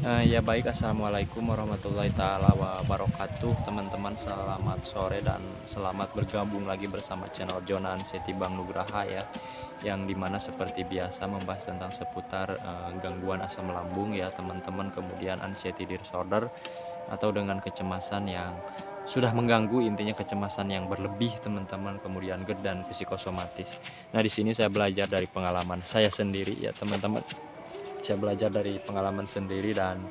Ya baik, assalamualaikum warahmatullahi taala wabarakatuh, teman-teman. Selamat sore dan selamat bergabung lagi bersama channel Jonan Seti Bang Nugraha ya, yang dimana seperti biasa membahas tentang seputar gangguan asam lambung ya teman-teman, kemudian anxiety disorder atau dengan kecemasan yang sudah mengganggu, intinya kecemasan yang berlebih teman-teman, kemudian GERD dan psikosomatis. Nah di sini saya belajar dari pengalaman saya sendiri ya teman-teman. Saya belajar dari pengalaman sendiri dan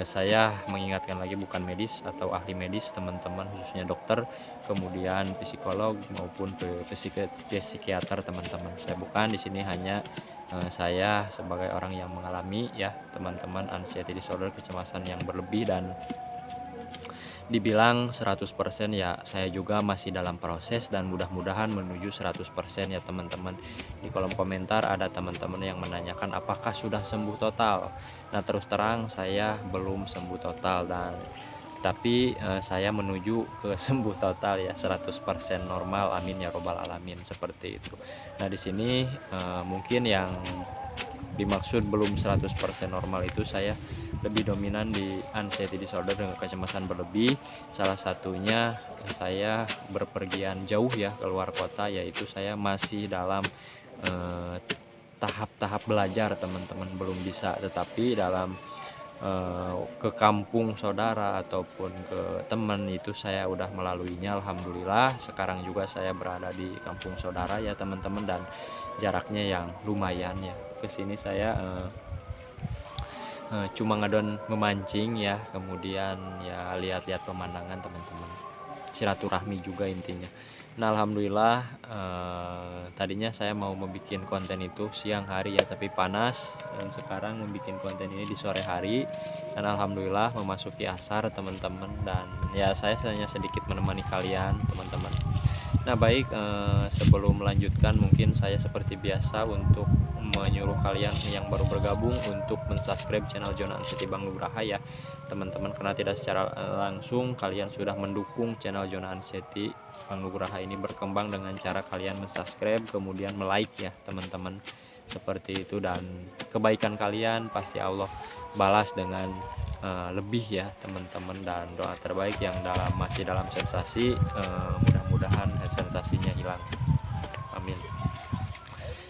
saya mengingatkan lagi, bukan medis atau ahli medis teman-teman, khususnya dokter, kemudian psikolog maupun psikiater teman-teman. Saya bukan, di sini hanya saya sebagai orang yang mengalami ya teman-teman anxiety disorder, kecemasan yang berlebih, dan dibilang 100% ya saya juga masih dalam proses dan mudah-mudahan menuju 100% ya teman-teman. Di kolom komentar ada teman-teman yang menanyakan apakah sudah sembuh total. Nah terus terang saya belum sembuh total, dan tapi saya menuju ke sembuh total ya 100% normal, amin ya robbal alamin, seperti itu. Nah di sini mungkin yang dimaksud belum 100% normal itu saya lebih dominan di anxiety disorder dengan kecemasan berlebih. Salah satunya saya berpergian jauh ya keluar kota, yaitu saya masih dalam tahap-tahap belajar teman-teman, belum bisa, tetapi dalam ke kampung saudara ataupun ke teman itu saya udah melaluinya, alhamdulillah. Sekarang juga saya berada di kampung saudara ya teman-teman, dan jaraknya yang lumayan ya. Kesini saya cuma ngadon memancing ya, kemudian ya lihat-lihat pemandangan teman-teman, silaturahmi juga intinya. Nah alhamdulillah tadinya saya mau membuat konten itu siang hari ya, tapi panas, dan sekarang membuat konten ini di sore hari, dan alhamdulillah memasuki asar teman-teman, dan ya saya hanya sedikit menemani kalian teman-teman. Nah baik, sebelum melanjutkan mungkin saya seperti biasa untuk menyuruh kalian yang baru bergabung untuk mensubscribe channel Jonan Seti Bang Nugraha ya teman-teman, karena tidak secara langsung kalian sudah mendukung channel Jonan Seti Bang Nugraha ini berkembang dengan cara kalian mensubscribe kemudian like ya teman-teman, seperti itu. Dan kebaikan kalian pasti Allah balas dengan lebih ya teman-teman, dan doa terbaik yang masih dalam sensasi, mudah-mudahan sensasinya hilang, amin.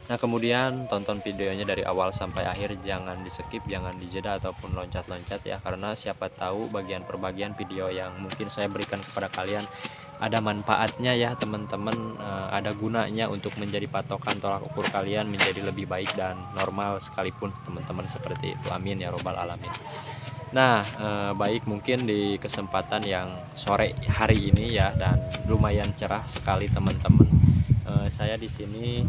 Nah kemudian tonton videonya dari awal sampai akhir, jangan di skip, jangan dijeda ataupun loncat-loncat ya, karena siapa tahu bagian per bagian video yang mungkin saya berikan kepada kalian ada manfaatnya ya teman-teman, ada gunanya untuk menjadi patokan tolak ukur kalian menjadi lebih baik dan normal sekalipun teman-teman, seperti itu, amin ya robbal alamin. Nah baik, mungkin di kesempatan yang sore hari ini ya, dan lumayan cerah sekali teman-teman, saya di sini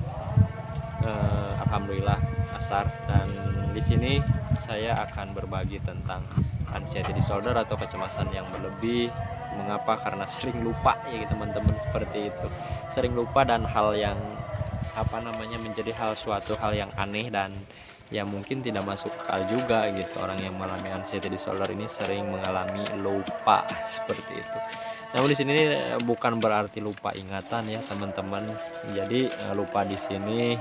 alhamdulillah asar, dan di sini saya akan berbagi tentang anxiety disorder atau kecemasan yang berlebih. Mengapa? Karena sering lupa ya teman-teman, seperti itu, sering lupa, dan hal yang menjadi suatu hal yang aneh dan ya mungkin tidak masuk akal juga gitu. Orang yang mengalami anxiety disorder ini sering mengalami lupa seperti itu. Namun di sini bukan berarti lupa ingatan ya teman-teman. Jadi lupa di sini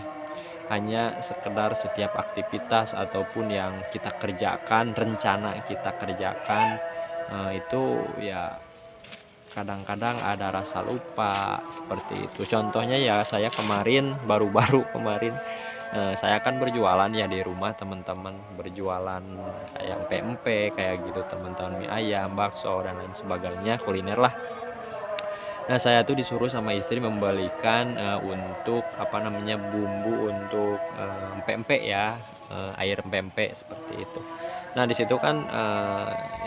hanya sekedar setiap aktivitas ataupun yang kita kerjakan, rencana kita kerjakan itu ya kadang-kadang ada rasa lupa, seperti itu. Contohnya ya saya kemarin, baru-baru kemarin, saya kan berjualan ya di rumah teman-teman, berjualan kayak pempek kayak gitu teman-teman, mie ayam, bakso dan lain sebagainya, kuliner lah. Nah saya tuh disuruh sama istri membalikan untuk bumbu untuk pempek ya, air pempek seperti itu. Nah di situ kan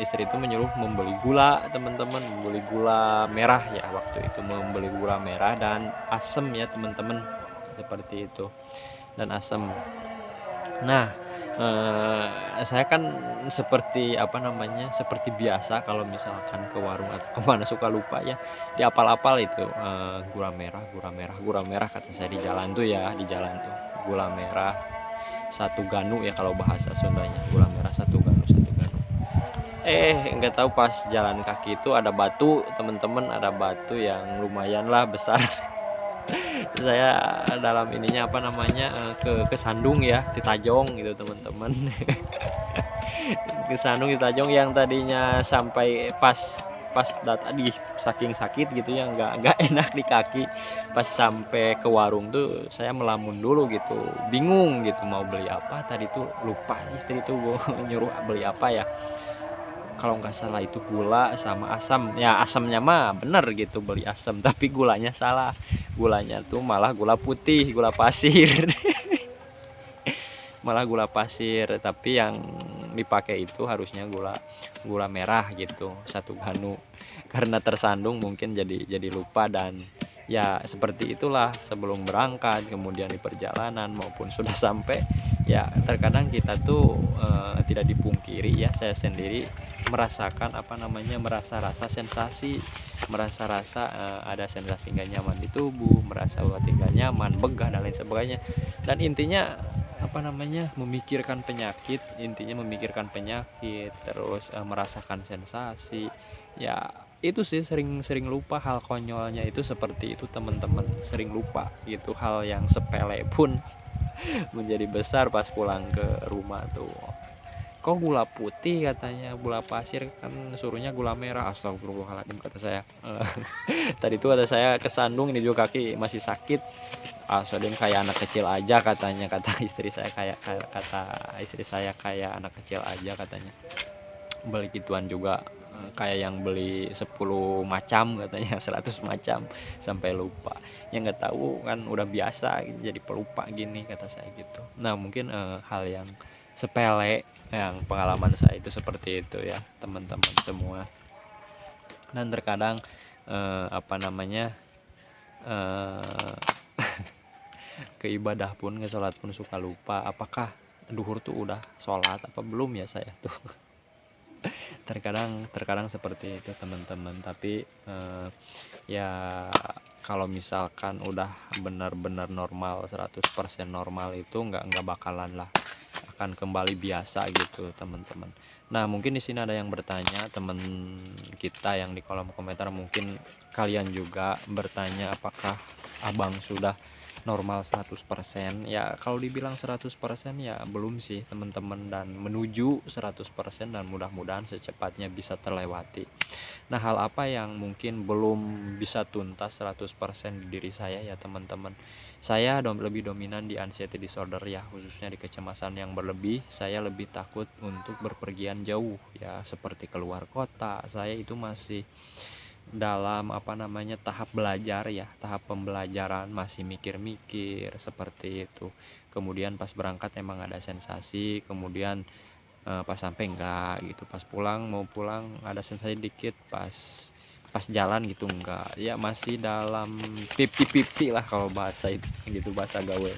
istri itu menyuruh membeli gula teman-teman, membeli gula merah ya, waktu itu membeli gula merah dan asam ya teman-teman, seperti itu, dan asam. Nah saya kan seperti seperti biasa kalau misalkan ke warung atau kemana suka lupa ya, di apal-apal itu gula merah, gula merah, gula merah, kata saya di jalan tuh ya, di jalan tuh gula merah 1 ganu ya kalau bahasa Sundanya, gula merah 1 ganu, 1 ganu. Nggak tahu pas jalan kaki itu ada batu teman-teman, ada batu yang lumayan lah besar. Saya dalam ininya kesandung ya, ditajong gitu teman-teman. kesandung di Tajong yang tadinya sampai pas pas tadi saking sakit gitu ya, nggak enak di kaki, pas sampai ke warung tuh saya melamun dulu gitu, bingung gitu mau beli apa, tadi tuh lupa istri tuh nyuruh beli apa ya, kalau nggak salah itu gula sama asam ya, asamnya mah bener gitu beli asam tapi gulanya salah, gulanya tuh malah gula putih, gula pasir. Malah gula pasir, tapi yang dipakai itu harusnya gula gula merah gitu, satu ganu. Karena tersandung mungkin jadi lupa, dan ya seperti itulah sebelum berangkat, kemudian di perjalanan maupun sudah sampai, ya terkadang kita tuh tidak dipungkiri ya, saya sendiri merasakan apa namanya, merasa rasa sensasi, merasa rasa ada sensasi nggak nyaman di tubuh, merasa ulah tinggal nyaman, begah dan lain sebagainya. Dan intinya apa namanya, memikirkan penyakit, intinya memikirkan penyakit, terus merasakan sensasi, ya itu sih sering lupa. Hal konyolnya itu seperti itu teman-teman, sering lupa gitu, hal yang sepele pun menjadi besar pas pulang ke rumah tuh. Kok gula putih katanya, gula pasir kan suruhnya gula merah, astagfirullahaladzim kata saya. Tadi tuh ada saya kesandung, ini juga kaki masih sakit, Soden kayak anak kecil aja katanya, kata istri saya, kata istri saya kayak anak kecil aja katanya, beli gituan juga kayak yang beli 10 macam katanya, 100 macam sampai lupa, yang nggak tahu kan udah biasa jadi pelupa gini kata saya gitu. Nah mungkin hal yang sepele yang pengalaman saya itu seperti itu ya teman-teman semua. Dan terkadang apa namanya, eh, ke ibadah pun, ke sholat pun suka lupa, apakah duhur tuh udah sholat apa belum ya saya tuh. terkadang seperti itu teman-teman. Tapi ya kalau misalkan udah benar-benar normal, 100% normal, itu nggak bakalan lah, akan kembali biasa gitu teman-teman. Nah mungkin di sini ada yang bertanya, teman kita yang di kolom komentar, mungkin kalian juga bertanya apakah abang sudah normal 100%. Ya kalau dibilang 100% ya belum sih teman-teman, dan menuju 100%, dan mudah-mudahan secepatnya bisa terlewati. Nah hal apa yang mungkin belum bisa tuntas 100% di diri saya ya teman-teman. Saya lebih dominan di anxiety disorder ya, khususnya di kecemasan yang berlebih. Saya lebih takut untuk berpergian jauh ya, seperti keluar kota. Saya itu masih dalam apa namanya, tahap belajar ya, tahap pembelajaran, masih mikir-mikir seperti itu. Kemudian pas berangkat emang ada sensasi, kemudian pas sampai enggak gitu, pas pulang, mau pulang ada sensasi dikit, pas jalan gitu enggak, ya masih dalam 50-50 lah kalau bahasa itu gitu, bahasa gawe.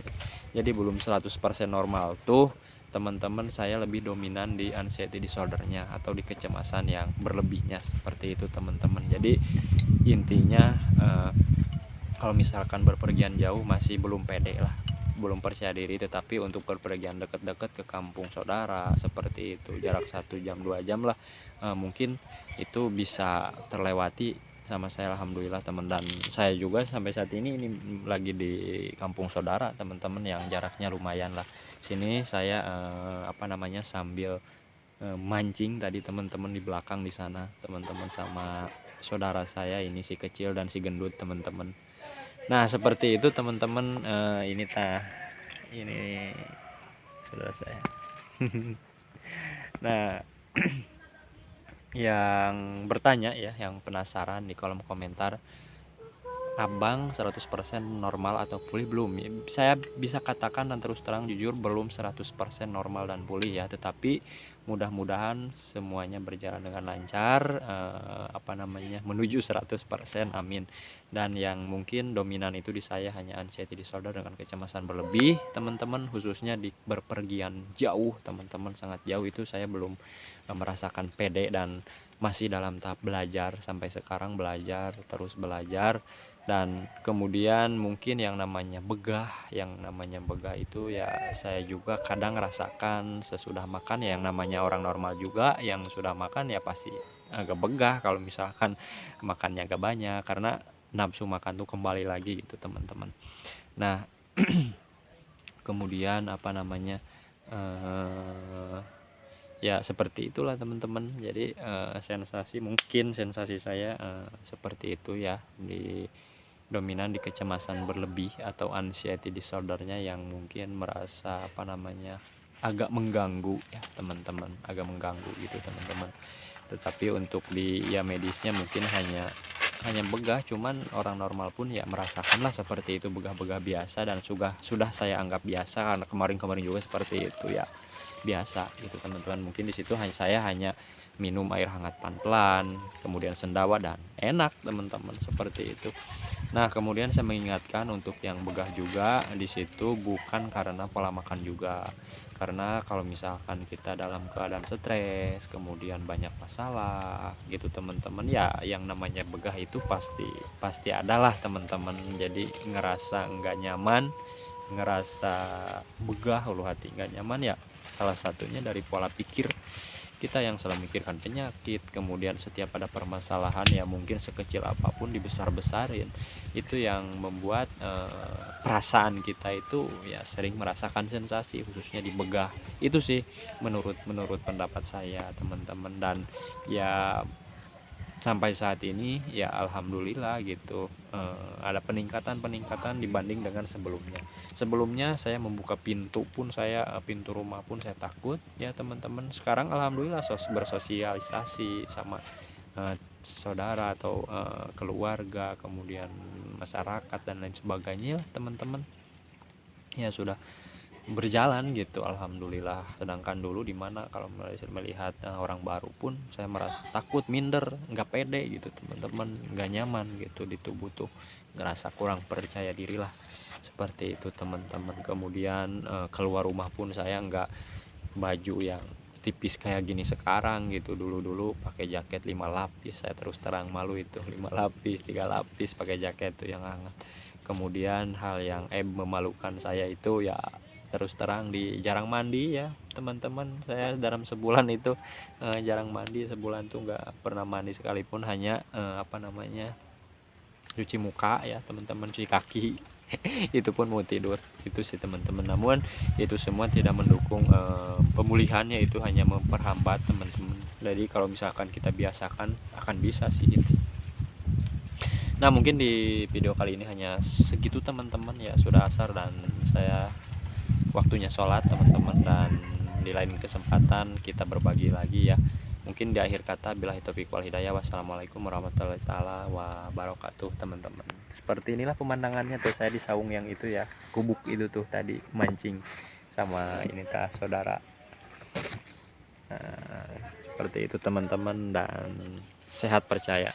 Jadi belum 100% normal tuh teman-teman. Saya lebih dominan di anxiety disordernya atau di kecemasan yang berlebihnya seperti itu teman-teman. Jadi intinya kalau misalkan berpergian jauh masih belum pede lah, belum percaya diri. Tetapi untuk berpergian dekat-dekat ke kampung saudara seperti itu, jarak 1 jam 2 jam lah, mungkin itu bisa terlewati sama saya alhamdulillah teman. Dan saya juga sampai saat ini lagi di kampung saudara teman-teman, yang jaraknya lumayan lah. Sini saya apa namanya, sambil mancing tadi teman-teman di belakang di sana teman-teman, sama saudara saya ini, si kecil dan si gendut teman-teman. Nah seperti itu teman-teman. Ini saudara saya. Nah yang bertanya ya, yang penasaran di kolom komentar, abang 100% normal atau pulih belum? Saya bisa katakan dan terus terang jujur belum 100% normal dan pulih ya, tetapi mudah-mudahan semuanya berjalan dengan lancar, apa namanya, menuju 100%, amin. Dan yang mungkin dominan itu di saya hanya anxiety disorder dengan kecemasan berlebih teman-teman, khususnya di berpergian jauh teman-teman, sangat jauh itu saya belum merasakan pede, dan masih dalam tahap belajar sampai sekarang, belajar terus belajar. Dan kemudian mungkin yang namanya begah itu ya saya juga kadang rasakan sesudah makan ya, yang namanya orang normal juga yang sudah makan ya pasti agak begah kalau misalkan makannya agak banyak, karena nafsu makan tuh kembali lagi gitu teman-teman. Nah kemudian apa namanya, ya seperti itulah teman-teman. Jadi mungkin sensasi saya seperti itu ya, dominan di kecemasan berlebih atau anxiety disordernya yang mungkin merasa agak mengganggu ya teman-teman, agak mengganggu gitu teman-teman. Tetapi untuk di medisnya mungkin hanya begah, cuman orang normal pun ya merasakanlah seperti itu, begah-begah biasa, dan sudah saya anggap biasa karena kemarin juga seperti itu ya, biasa gitu teman-teman. Mungkin di situ saya hanya minum air hangat pelan-pelan, kemudian sendawa dan enak teman-teman, seperti itu. Nah, kemudian saya mengingatkan untuk yang begah juga di situ bukan karena pola makan juga. Karena kalau misalkan kita dalam keadaan stres, kemudian banyak masalah gitu teman-teman, ya yang namanya begah itu pasti adalah teman-teman. Jadi ngerasa nggak nyaman, ngerasa begah, ulu hati nggak nyaman, ya salah satunya dari pola pikir kita yang selalu memikirkan penyakit. Kemudian setiap ada permasalahan ya mungkin sekecil apapun dibesar-besarin, itu yang membuat perasaan kita itu ya sering merasakan sensasi khususnya di begah itu sih, menurut pendapat saya teman-teman. Dan ya sampai saat ini ya alhamdulillah gitu, ada peningkatan dibanding dengan sebelumnya saya membuka pintu pun pintu rumah pun saya takut ya teman-teman. Sekarang alhamdulillah bersosialisasi sama saudara atau keluarga, kemudian masyarakat dan lain sebagainya teman-teman, ya sudah berjalan gitu alhamdulillah. Sedangkan dulu dimana kalau melihat orang baru pun saya merasa takut, minder, nggak pede gitu teman-teman, nggak nyaman gitu di tubuh tuh, ngerasa kurang percaya diri lah, seperti itu teman-teman. Kemudian keluar rumah pun saya nggak baju yang tipis kayak gini sekarang gitu. Dulu pakai jaket 5 lapis, saya terus terang malu itu 5 lapis 3 lapis pakai jaket tuh yang hangat. Kemudian hal yang memalukan saya itu ya terus terang di jarang mandi ya teman-teman. Saya dalam sebulan itu jarang mandi, sebulan tuh nggak pernah mandi sekalipun, hanya cuci muka ya teman-teman, cuci kaki itu pun mau tidur, itu sih teman-teman. Namun itu semua tidak mendukung pemulihannya, itu hanya memperhambat teman-teman. Jadi kalau misalkan kita biasakan akan bisa sih itu. Nah, mungkin di video kali ini hanya segitu teman-teman ya, sudah asar dan saya waktunya sholat teman-teman, dan di lain kesempatan kita berbagi lagi ya. Mungkin di akhir kata billahi taufiq wal hidayah, wassalamualaikum warahmatullahi taala wabarakatuh teman-teman. Seperti inilah pemandangannya tuh, saya di saung yang itu ya, gubuk itu tuh tadi mancing sama ini saudara. Nah, seperti itu teman-teman, dan sehat percaya.